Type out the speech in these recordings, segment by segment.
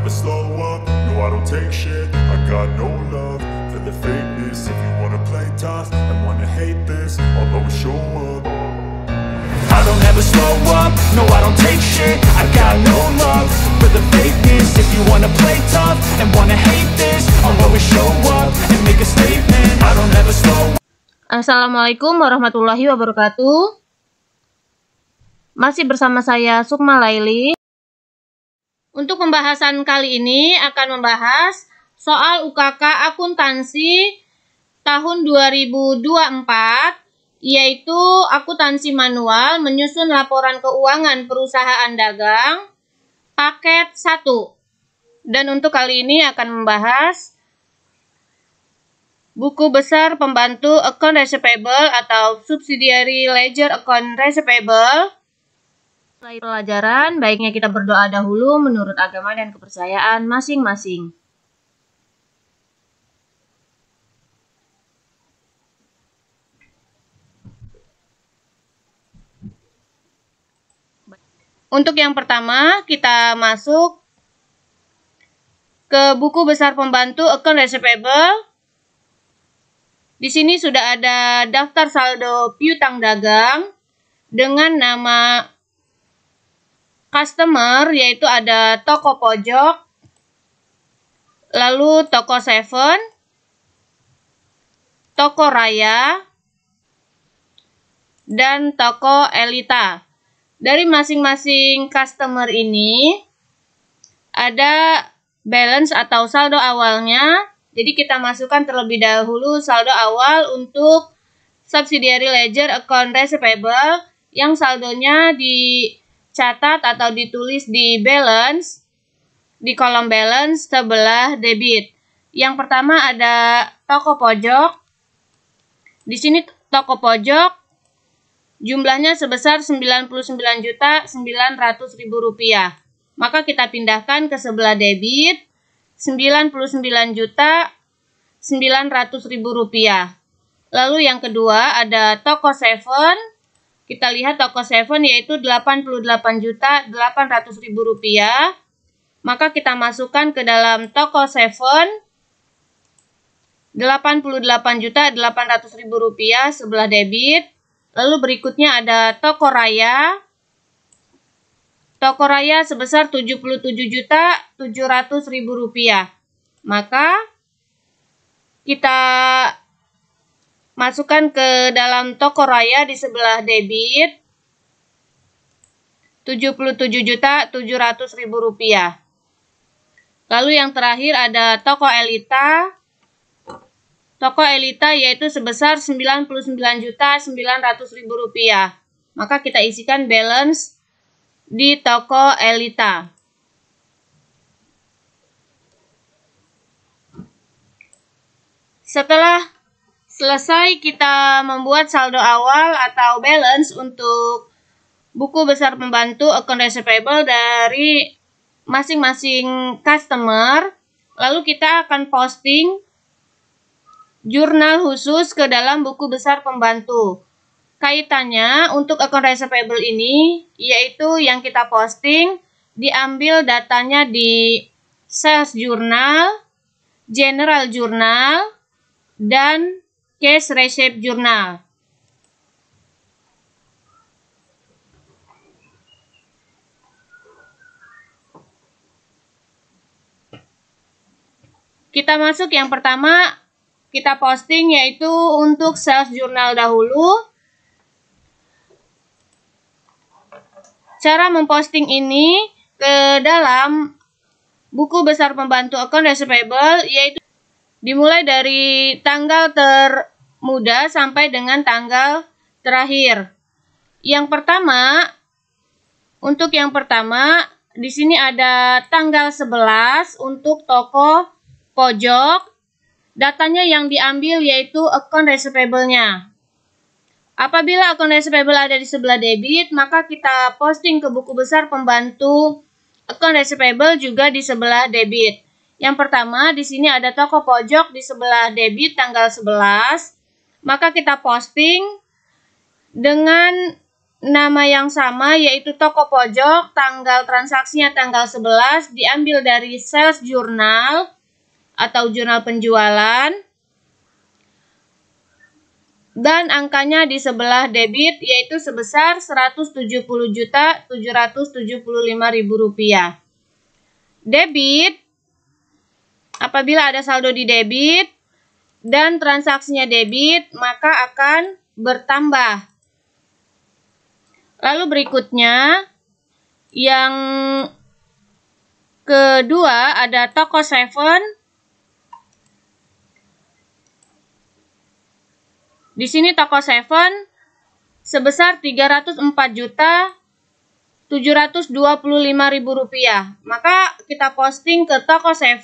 never slow up, no I don't take shit. I got no love for the fakeness. If you wanna play tough and wanna hate this, I'll always show up. I don't ever slow up, no I don't take shit. I got no love for the fakeness. If you wanna play tough and wanna hate this, I'll always show up and make a statement. I don't ever slow up. Assalamualaikum warahmatullahi wabarakatuh. Masih bersama saya Sukma Laili. Untuk pembahasan kali ini akan membahas soal UKK akuntansi tahun 2024, yaitu akuntansi manual menyusun laporan keuangan perusahaan dagang paket 1. Dan untuk kali ini akan membahas buku besar pembantu account receivable atau subsidiary ledger account receivable. Setelah pelajaran, baiknya kita berdoa dahulu menurut agama dan kepercayaan masing-masing. Untuk yang pertama, kita masuk ke buku besar pembantu account receivable. Di sini sudah ada daftar saldo piutang dagang dengan nama customer, yaitu ada toko pojok, lalu toko Seven, toko Raya, dan toko Elita. Dari masing-masing customer ini ada balance atau saldo awalnya. Jadi kita masukkan terlebih dahulu saldo awal untuk subsidiary ledger account receivable yang saldonya dicatat atau ditulis di balance, di kolom balance sebelah debit. Yang pertama ada toko pojok. Di sini toko pojok jumlahnya sebesar Rp99.900.000. Maka kita pindahkan ke sebelah debit Rp99.900.000. Lalu yang kedua ada toko Seven. Kita lihat toko Seven yaitu Rp88.800.000. Maka kita masukkan ke dalam toko Seven Rp88.800.000 sebelah debit. Lalu berikutnya ada toko Raya. Toko Raya sebesar Rp77.700.000. Maka kita masukkan ke dalam toko Raya di sebelah debit Rp77.700.000. Lalu yang terakhir ada toko Elita. Toko Elita yaitu sebesar Rp99.900.000. Maka kita isikan balance di toko Elita. Setelah selesai kita membuat saldo awal atau balance untuk buku besar pembantu account receivable dari masing-masing customer, lalu kita akan posting jurnal khusus ke dalam buku besar pembantu. Kaitannya untuk account receivable ini, yaitu yang kita posting diambil datanya di sales journal, general journal, dan cash receipt journal. Kita masuk yang pertama, kita posting yaitu untuk sales journal dahulu. Cara memposting ini ke dalam buku besar pembantu account receivable yaitu dimulai dari tanggal termuda sampai dengan tanggal terakhir. Untuk yang pertama, di sini ada tanggal 11 untuk toko pojok. Datanya yang diambil yaitu account receivable-nya. Apabila account receivable ada di sebelah debit, maka kita posting ke buku besar pembantu account receivable juga di sebelah debit. Yang pertama, di sini ada toko pojok di sebelah debit tanggal 11. Maka kita posting dengan nama yang sama yaitu toko pojok, tanggal transaksinya tanggal 11, diambil dari sales journal atau jurnal penjualan, dan angkanya di sebelah debit yaitu sebesar Rp170.775.000. Debit apabila ada saldo di debit dan transaksinya debit, maka akan bertambah. Lalu berikutnya, yang kedua ada toko 7. Di sini toko 7 sebesar Rp304.725.000. Maka kita posting ke toko 7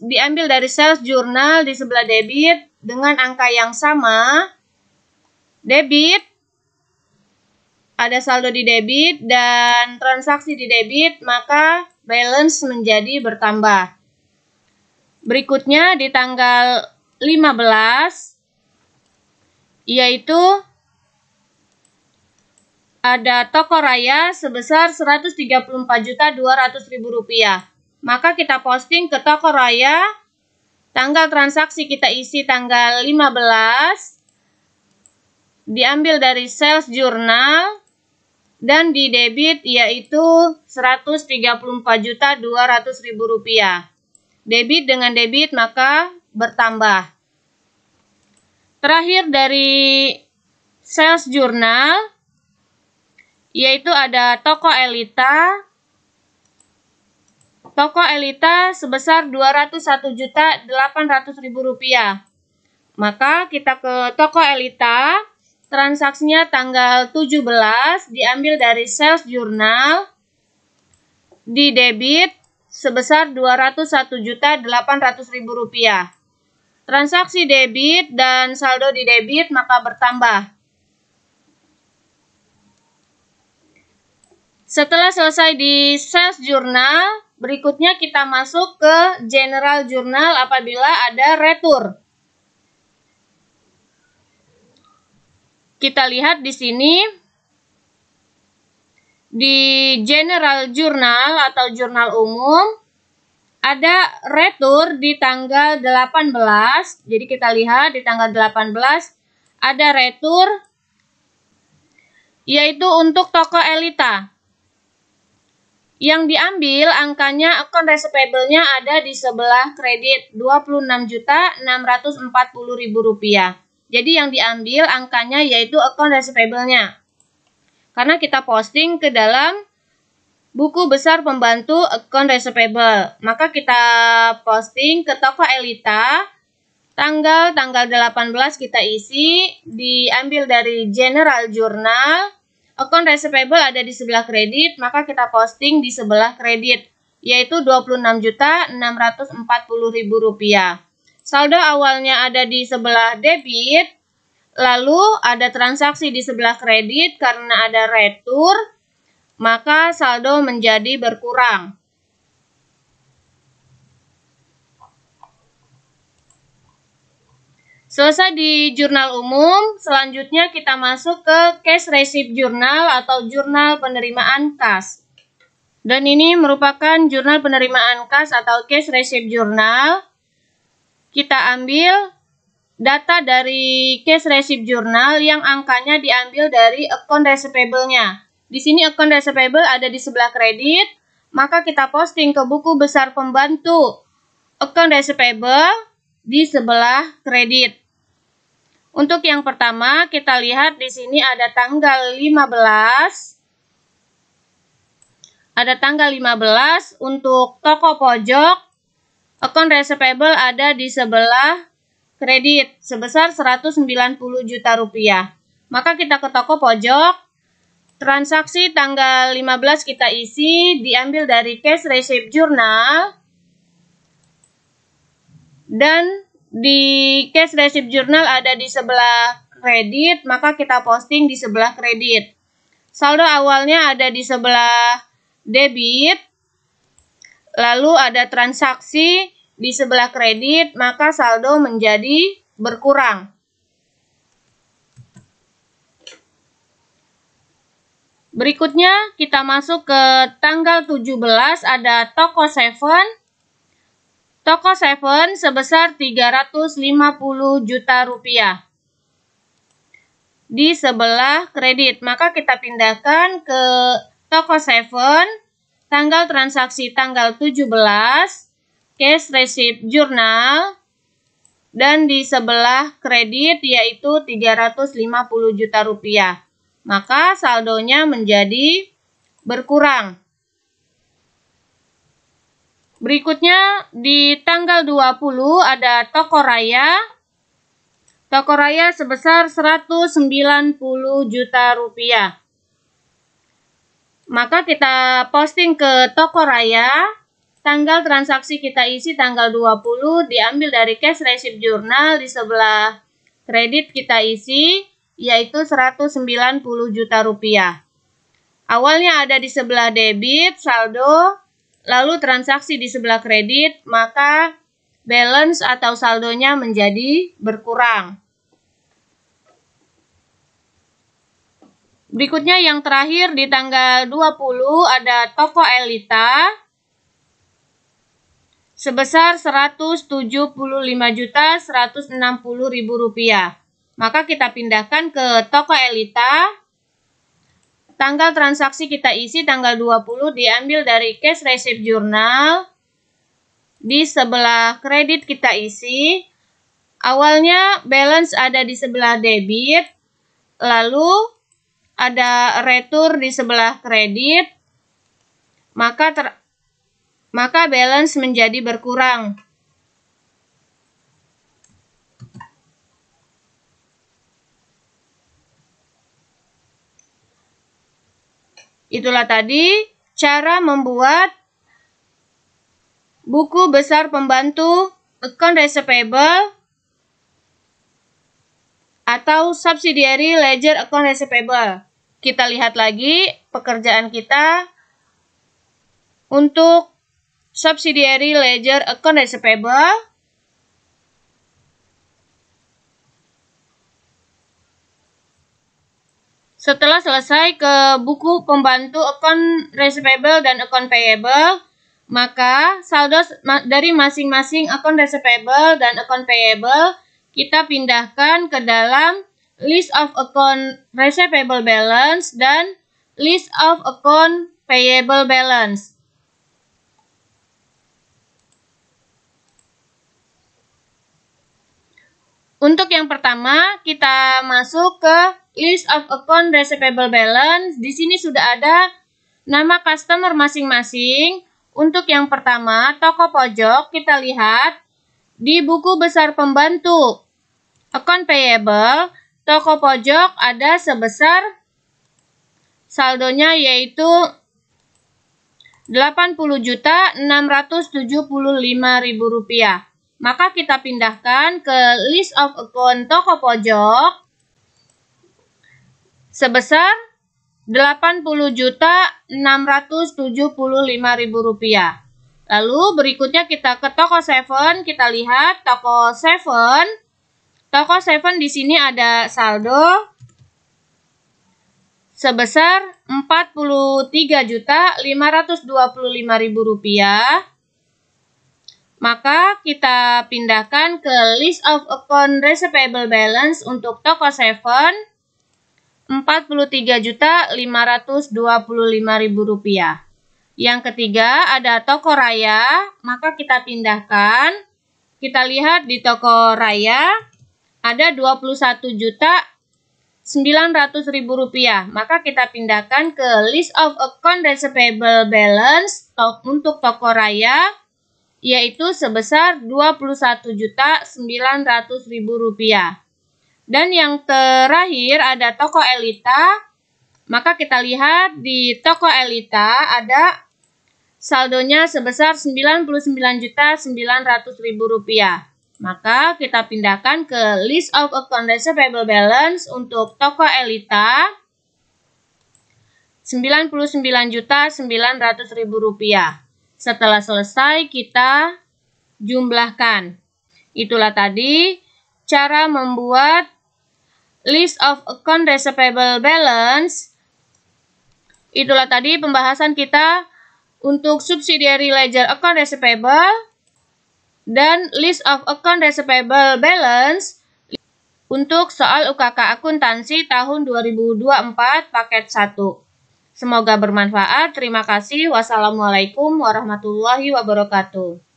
diambil dari sales journal di sebelah debit dengan angka yang sama. Debit ada saldo di debit dan transaksi di debit, maka balance menjadi bertambah. Berikutnya di tanggal 15 yaitu ada toko raya sebesar Rp134.200.000. Maka kita posting ke toko raya, tanggal transaksi kita isi tanggal 15, diambil dari sales journal, dan di debit yaitu Rp134.200.000. Debit dengan debit maka bertambah. Terakhir dari sales journal yaitu ada toko Elita. Toko Elita sebesar Rp201.800.000. Maka kita ke toko Elita, transaksinya tanggal 17, diambil dari sales journal, di debit sebesar Rp201.800.000. Transaksi debit dan saldo di debit maka bertambah. Setelah selesai di sales journal, berikutnya kita masuk ke general journal apabila ada retur. Kita lihat di sini di general journal atau jurnal umum ada retur di tanggal 18. Jadi kita lihat di tanggal 18 ada retur yaitu untuk toko Elita. Yang diambil angkanya account receivable-nya ada di sebelah kredit Rp26.640.000. Jadi yang diambil angkanya yaitu account receivable-nya. Karena kita posting ke dalam buku besar pembantu account receivable. Maka kita posting ke toko Elita, tanggal 18 kita isi, diambil dari general journal, account receivable ada di sebelah kredit, maka kita posting di sebelah kredit, yaitu Rp26.640.000. Saldo awalnya ada di sebelah debit, lalu ada transaksi di sebelah kredit karena ada retur, maka saldo menjadi berkurang. Selesai di jurnal umum, selanjutnya kita masuk ke cash receipt journal atau jurnal penerimaan kas. Dan ini merupakan jurnal penerimaan kas atau cash receipt journal. Kita ambil data dari cash receipt journal yang angkanya diambil dari account receivable-nya. Di sini account receivable ada di sebelah kredit, maka kita posting ke buku besar pembantu account receivable di sebelah kredit. Untuk yang pertama, kita lihat di sini ada tanggal 15. Ada tanggal 15 untuk toko pojok, account receivable ada di sebelah kredit sebesar Rp190 juta. Maka kita ke toko pojok, transaksi tanggal 15 kita isi, diambil dari cash receipt journal, dan di cash receipt journal ada di sebelah kredit, maka kita posting di sebelah kredit. Saldo awalnya ada di sebelah debit, lalu ada transaksi di sebelah kredit, maka saldo menjadi berkurang. Berikutnya kita masuk ke tanggal 17, ada toko 7. Toko 7 sebesar 350 juta rupiah. Di sebelah kredit, maka kita pindahkan ke toko 7, tanggal transaksi tanggal 17, cash receipt jurnal, dan di sebelah kredit yaitu 350 juta rupiah. Maka saldonya menjadi berkurang. Berikutnya di tanggal 20 ada toko raya. Toko raya sebesar 190 juta rupiah. Maka kita posting ke toko raya. Tanggal transaksi kita isi tanggal 20, diambil dari cash receipt jurnal, di sebelah kredit kita isi yaitu 190 juta rupiah. Awalnya ada di sebelah debit, saldo, lalu transaksi di sebelah kredit, maka balance atau saldonya menjadi berkurang. Berikutnya yang terakhir di tanggal 20 ada toko Elita sebesar 175.160.000 rupiah. Maka kita pindahkan ke toko Elita. Tanggal transaksi kita isi tanggal 20, diambil dari cash receipt jurnal. Di sebelah kredit kita isi. Awalnya balance ada di sebelah debit. Lalu ada retur di sebelah kredit. Maka balance menjadi berkurang. Itulah tadi cara membuat buku besar pembantu account receivable atau subsidiary ledger account receivable. Kita lihat lagi pekerjaan kita untuk subsidiary ledger account receivable. Setelah selesai ke buku pembantu account receivable dan account payable, maka saldo dari masing-masing account receivable dan account payable kita pindahkan ke dalam list of account receivable balance dan list of account payable balance. Untuk yang pertama, kita masuk ke list of account receivable balance. Di sini sudah ada nama customer masing-masing. Untuk yang pertama, toko pojok, kita lihat di buku besar pembantu account payable, toko pojok ada sebesar saldonya yaitu 80.675.000 rupiah. Maka kita pindahkan ke list of account toko pojok sebesar 80.675.000 rupiah. Lalu berikutnya kita ke toko 7, kita lihat toko 7. Toko 7 di sini ada saldo sebesar 43.525.000 rupiah. Maka kita pindahkan ke list of account receivable balance untuk toko 7 43.525.000 rupiah. Yang ketiga ada toko raya, maka kita pindahkan. Kita lihat di toko raya ada 21.900.000 rupiah. Maka kita pindahkan ke list of account receivable balance untuk toko raya yaitu sebesar 21.900.000 rupiah. Dan yang terakhir ada toko Elita. Maka kita lihat di toko Elita ada saldonya sebesar 99.900.000 rupiah. Maka kita pindahkan ke list of account receivable balance untuk toko Elita 99.900.000 rupiah. Setelah selesai kita jumlahkan. Itulah tadi cara membuat list of account receivable balance Itulah tadi pembahasan kita untuk subsidiary ledger account receivable dan list of account receivable balance untuk soal UKK akuntansi tahun 2024 paket 1. Semoga bermanfaat. Terima kasih. Wassalamualaikum warahmatullahi wabarakatuh.